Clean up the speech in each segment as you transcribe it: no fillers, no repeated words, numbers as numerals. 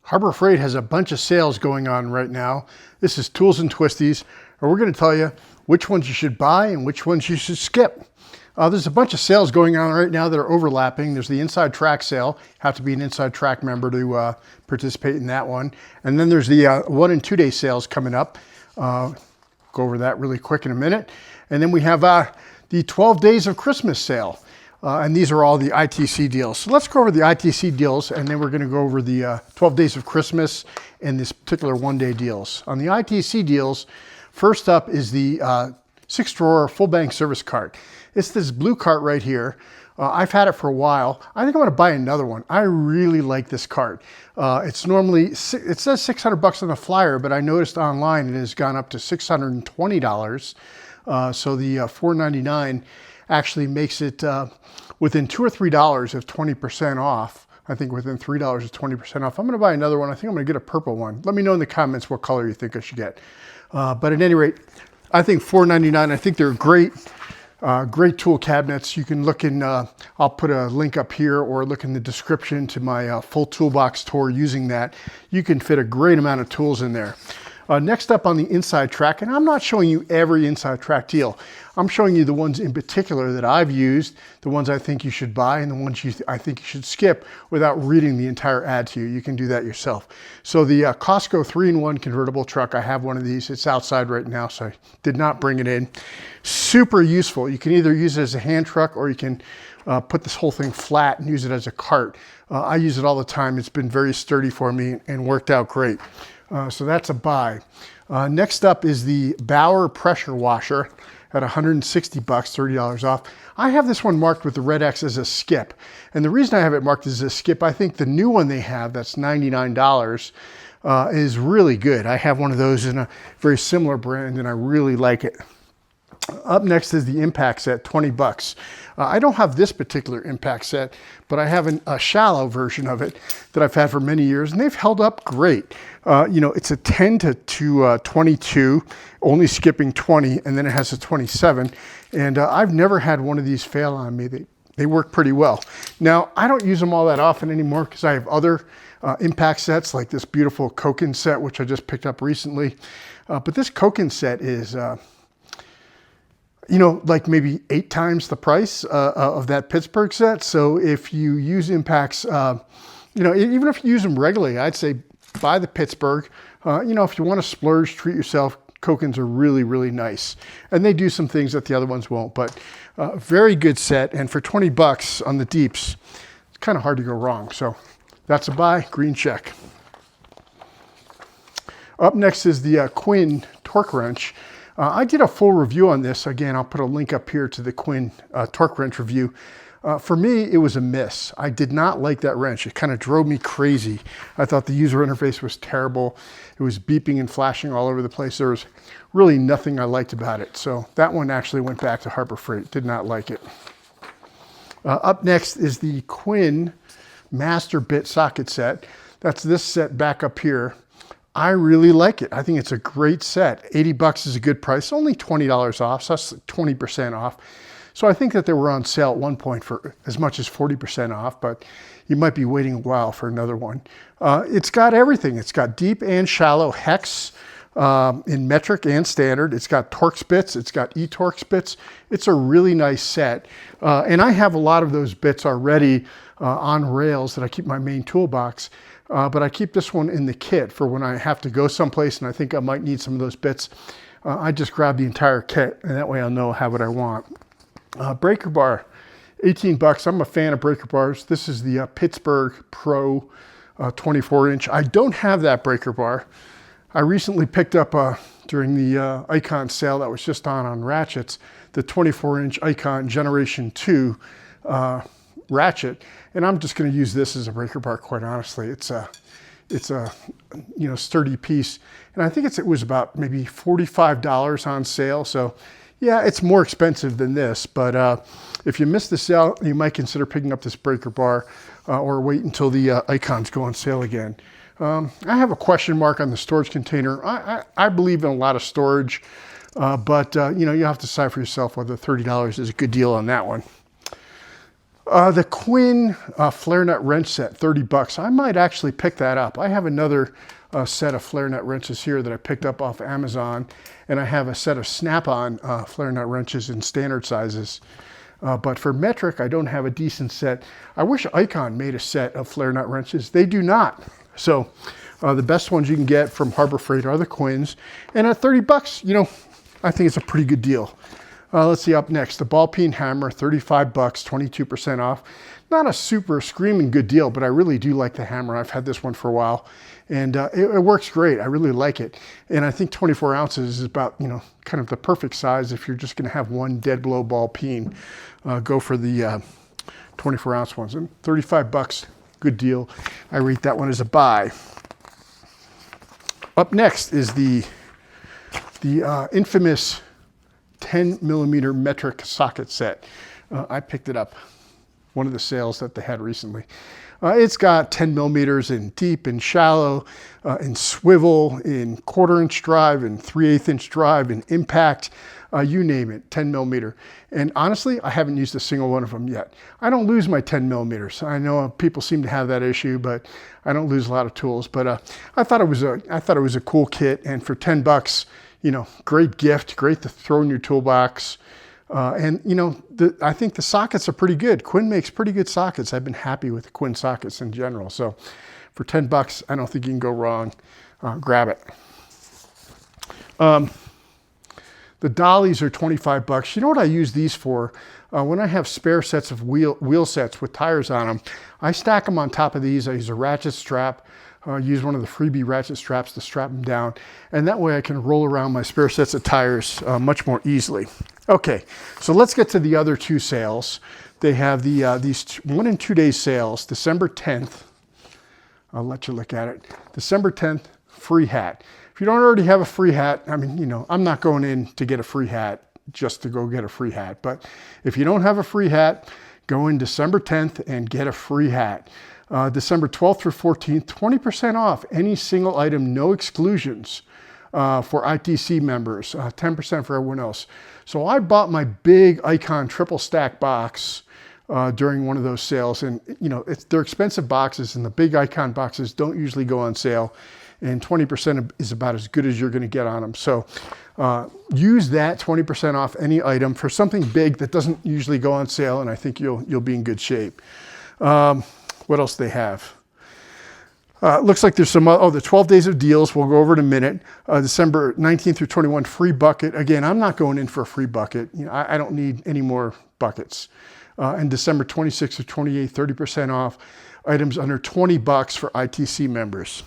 Harbor Freight has a bunch of sales going on right now. This is Tools and Twisties, and we're going to tell you which ones you should buy and which ones you should skip. There's a bunch of sales going on right now that are overlapping. There's the Inside Track sale. Have to be an Inside Track member to participate in that one. And then there's the 1 and 2 day sales coming up. Go over that really quick in a minute. And then we have the 12 days of Christmas sale. And these are all the ITC deals. So let's go over the ITC deals, and then we're going to go over the 12 days of Christmas and this particular 1 day deals. On the ITC deals, first up is the 6-drawer full bank service cart. It's this blue cart right here. I've had it for a while. I think I'm going to buy another one. I really like this cart. It's normally, it says $600 on the flyer, but I noticed online it has gone up to $620. So the $499 actually makes it within $2 or $3 of 20% off. I think within $3 is 20% off. I'm going to buy another one. I think I'm going to get a purple one. Let me know in the comments what color you think I should get. But at any rate, I think $499. I think they're great. Great tool cabinets. You can look in, I'll put a link up here or look in the description to my full toolbox tour using that. You can fit a great amount of tools in there. Next up on the Inside Track, and I'm not showing you every Inside Track deal. I'm showing you the ones in particular that I've used, the ones I think you should buy, and the ones I think you should skip without reading the entire ad to you. You can do that yourself. So the Cosco 3-in-1 convertible truck, I have one of these. It's outside right now, so I did not bring it in. Super useful. You can either use it as a hand truck or you can put this whole thing flat and use it as a cart. I use it all the time. It's been very sturdy for me and worked out great. So that's a buy. Next up is the Bauer pressure washer at $160, $30 off. I have this one marked with the red X as a skip. And the reason I have it marked as a skip, I think the new one they have, that's $99, is really good. I have one of those in a very similar brand and I really like it. Up next is the impact set, $20. I don't have this particular impact set, but I have a shallow version of it that I've had for many years, and they've held up great. You know, it's a 10 to 22, only skipping 20, and then it has a 27. And I've never had one of these fail on me. They work pretty well. Now, I don't use them all that often anymore because I have other impact sets like this beautiful Koken set, which I just picked up recently. But this Koken set is... you know, like maybe 8 times the price of that Pittsburgh set. So if you use impacts, you know, even if you use them regularly, I'd say buy the Pittsburgh. You know, if you want to splurge, treat yourself, Kokens are really, really nice. And they do some things that the other ones won't, but very good set. And for $20 on the deeps, it's kind of hard to go wrong. So that's a buy, green check. Up next is the Quinn torque wrench. I did a full review on this. Again, I'll put a link up here to the Quinn torque wrench review. For me, it was a miss. I did not like that wrench. It kind of drove me crazy. I thought the user interface was terrible. It was beeping and flashing all over the place. There was really nothing I liked about it. So that one actually went back to Harbor Freight. Did not like it. Up next is the Quinn Master Bit Socket Set. That's this set back up here. I really like it. I think it's a great set. $80 is a good price, only $20 off, so that's 20% off. So I think that they were on sale at one point for as much as 40% off, but you might be waiting a while for another one. It's got everything. It's got deep and shallow hex in metric and standard. It's got Torx bits. It's got e-Torx bits. It's a really nice set. And I have a lot of those bits already on rails that I keep in my main toolbox. But I keep this one in the kit for when I have to go someplace and I think I might need some of those bits. I just grab the entire kit and that way I'll know I have what I want. Breaker bar, $18. I'm a fan of breaker bars. This is the Pittsburgh Pro 24-inch. I don't have that breaker bar. I recently picked up during the Icon sale that was just on Ratchets, the 24-inch Icon Generation 2 Ratchet, and I'm just going to use this as a breaker bar. Quite honestly, it's a you know, sturdy piece, and I think it was about maybe $45 on sale. So yeah, it's more expensive than this, but if you miss the sale, you might consider picking up this breaker bar or wait until the Icons go on sale again. I have a question mark on the storage container. I believe in a lot of storage, but you know, you have to decide for yourself whether $30 is a good deal on that one. The Quinn flare nut wrench set, 30 bucks. I might actually pick that up. I have another set of flare nut wrenches here that I picked up off Amazon, and I have a set of Snap-on flare nut wrenches in standard sizes. But for metric, I don't have a decent set. I wish Icon made a set of flare nut wrenches. They do not. So the best ones you can get from Harbor Freight are the Quinns. And at 30 bucks, you know, I think it's a pretty good deal. Let's see, up next, the ball peen hammer, 35 bucks, 22% off. Not a super screaming good deal, but I really do like the hammer. I've had this one for a while, and it works great. I really like it. And I think 24 ounces is about, you know, kind of the perfect size if you're just gonna have one dead blow ball peen. Go for the 24 ounce ones. And 35 bucks, good deal. I rate that one as a buy. Up next is the infamous 10 millimeter metric socket set. I picked it up, one of the sales that they had recently. It's got 10 millimeters in deep and shallow, in swivel, in 1/4 inch drive, in 3/8 inch drive, in impact, you name it, 10 millimeter. And honestly, I haven't used a single one of them yet. I don't lose my 10 millimeters. I know people seem to have that issue, but I don't lose a lot of tools. But I thought it was a cool kit, and for 10 bucks, you know, great gift, great to throw in your toolbox. And you know, I think the sockets are pretty good. Quinn makes pretty good sockets. I've been happy with the Quinn sockets in general. So for 10 bucks, I don't think you can go wrong. Grab it. The dollies are 25 bucks. You know what I use these for? When I have spare sets of wheel sets with tires on them, I stack them on top of these. I use a ratchet strap. Use one of the freebie ratchet straps to strap them down. And that way I can roll around my spare sets of tires much more easily. Okay, so let's get to the other two sales. They have these 1 and 2 day sales. December 10th, I'll let you look at it. December 10th, free hat. If you don't already have a free hat, I mean, you know, I'm not going in to get a free hat just to go get a free hat. But if you don't have a free hat, go in December 10th and get a free hat. December 12th through 14th, 20% off any single item, no exclusions for ITC members, 10% for everyone else. So I bought my big Icon triple stack box during one of those sales, and you know, they're expensive boxes, and the big Icon boxes don't usually go on sale, and 20% is about as good as you're going to get on them. So use that 20% off any item for something big that doesn't usually go on sale, and I think you'll be in good shape. What else do they have? Looks like there's some, the 12 days of deals. We'll go over in a minute. December 19th through 21, free bucket. Again, I'm not going in for a free bucket. You know, I don't need any more buckets. And December 26th through 28th, 30% off items under 20 bucks for ITC members.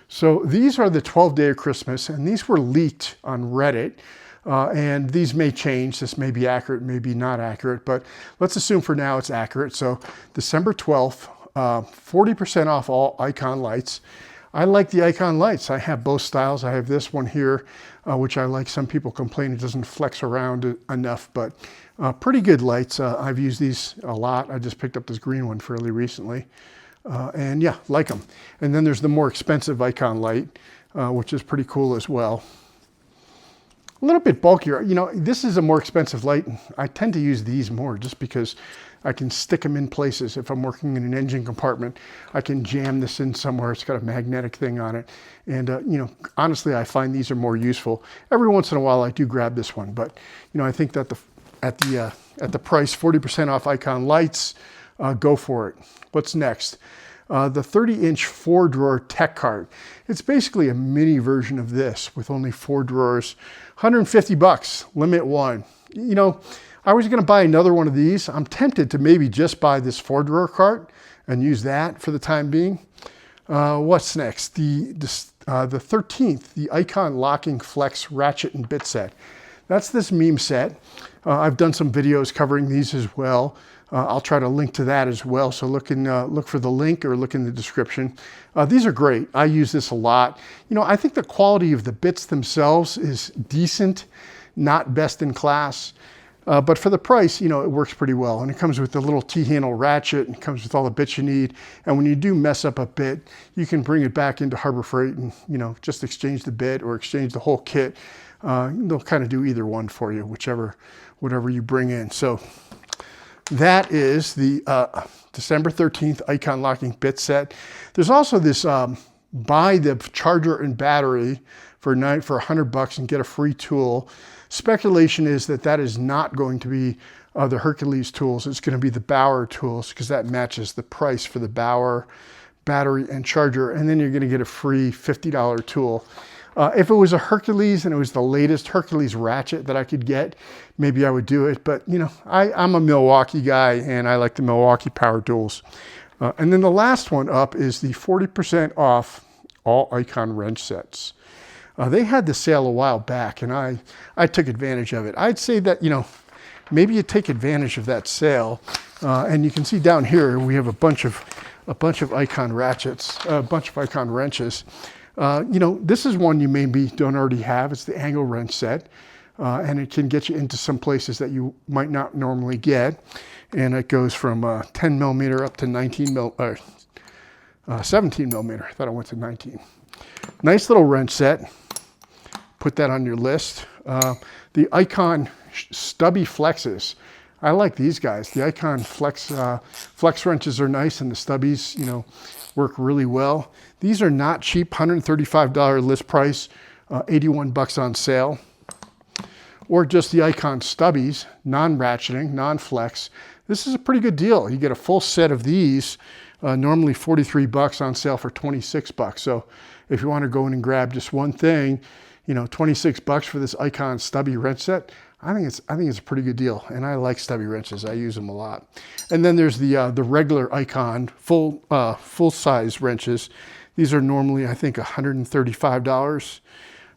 So these are the 12 day of Christmas, and these were leaked on Reddit. And these may change. This may be accurate, may be not accurate, but let's assume for now it's accurate. So December 12th, 40% off all Icon lights. I like the Icon lights. I have both styles. I have this one here, which I like. Some people complain it doesn't flex around enough, but pretty good lights. I've used these a lot. I just picked up this green one fairly recently. And yeah, like them. And then there's the more expensive Icon light, which is pretty cool as well. A little bit bulkier. You know, this is a more expensive light. I tend to use these more just because I can stick them in places. If I'm working in an engine compartment, I can jam this in somewhere. It's got a magnetic thing on it. And, you know, honestly, I find these are more useful. Every once in a while, I do grab this one. But, you know, I think that at the price, 40% off Icon lights, go for it. What's next? The 30-inch 4-drawer tech cart. It's basically a mini version of this with only 4 drawers. 150 bucks, limit one. You know, I was gonna buy another one of these. I'm tempted to maybe just buy this 4-drawer cart and use that for the time being. What's next? The 13th, the Icon Locking Flex Ratchet and Bit Set. That's this meme set. I've done some videos covering these as well. I'll try to link to that as well. So look for the link or look in the description. These are great. I use this a lot. You know, I think the quality of the bits themselves is decent, not best in class. But for the price, you know, it works pretty well. And it comes with the little T-handle ratchet, and it comes with all the bits you need. And when you do mess up a bit, you can bring it back into Harbor Freight and, you know, just exchange the bit or exchange the whole kit. They'll kind of do either one for you, whatever you bring in. So that is the December 13th Icon locking bit set. There's also this buy the charger and battery for $100 and get a free tool. Speculation is that that is not going to be the Hercules tools. It's going to be the Bauer tools because that matches the price for the Bauer battery and charger. And then you're going to get a free $50 tool. If it was a Hercules and it was the latest Hercules ratchet that I could get, maybe I would do it. But, you know, I'm a Milwaukee guy and I like the Milwaukee power tools. And then the last one up is the 40% off all Icon wrench sets. They had the sale a while back and I took advantage of it. I'd say that, you know, maybe you take advantage of that sale. And you can see down here, we have a bunch of Icon ratchets, a bunch of Icon wrenches. You know, this is one you maybe don't already have. It's the angle wrench set. And it can get you into some places that you might not normally get. And it goes from 10 millimeter up to 17 millimeter. I thought I went to 19. Nice little wrench set. Put that on your list. The Icon Stubby Flexes. I like these guys. The Icon flex wrenches are nice and the stubbies, you know, work really well. These are not cheap, $135 list price, $81 on sale. Or just the Icon stubbies, non-ratcheting, non-flex. This is a pretty good deal. You get a full set of these, normally $43 on sale for $26. So if you want to go in and grab just one thing, you know, $26 for this Icon stubby wrench set, I think it's a pretty good deal. And I like stubby wrenches. I use them a lot. And then there's the regular Icon full size wrenches. These are normally, I think, $135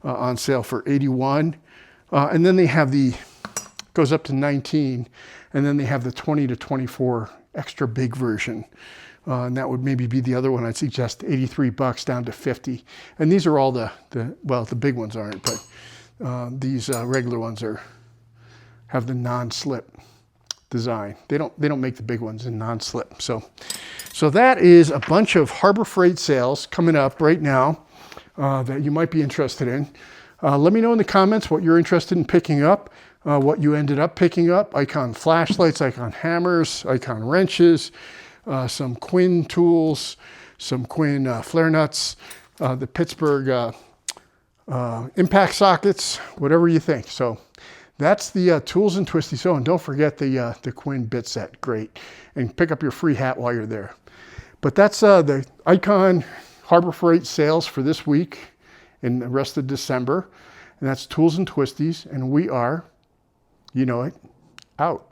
on sale for $81. And then they have goes up to 19, and then they have the 20 to 24 extra big version. And that would maybe be the other one. I'd suggest $83 down to 50. And these are all well, the big ones aren't, but these regular ones have the non-slip design. They don't make the big ones in non-slip. So that is a bunch of Harbor Freight sales coming up right now that you might be interested in. Let me know in the comments what you're interested in picking up, what you ended up picking up. Icon flashlights, Icon hammers, Icon wrenches, some Quinn tools, some Quinn flare nuts, the Pittsburgh impact sockets, whatever you think. So that's the tools and twisties. Oh, and don't forget the Quinn bit set. Great. And pick up your free hat while you're there. But that's the Icon Harbor Freight sales for this week and the rest of December. And that's tools and twisties. And we are, you know it, out.